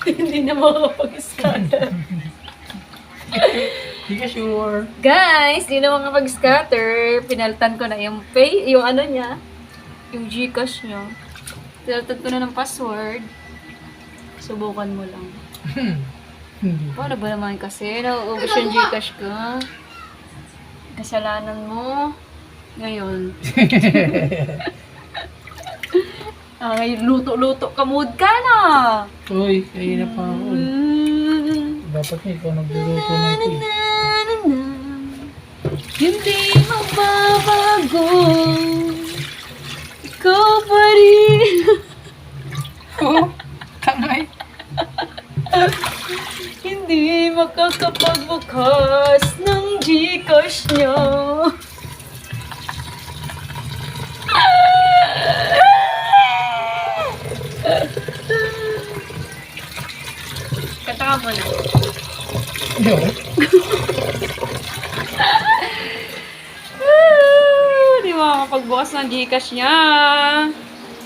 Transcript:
Hindi na makakapag-scatter. Hindi ka sure. Guys, di na makapag-scatter. Pinalitan ko na yung yung ano niya. Yung Gcash niya. Pinalitan ko na ng password. Subukan mo lang. Hindi. Paano ba naman kasi? Nauubos yung Gcash ko. Kasalanan mo. Ngayon. Ngayon, luto-luto ka. Mood ka na. Uy, kaya na pa ako. Dapat nga ikaw nagluluto na ito eh. Hindi magbabago. Ikaw pa rin. Oh, tangay. Hindi makakapagbukas ng Gcash niya. Kanta ka muna. No. Hindi makakapagbukas ng Gcash niya.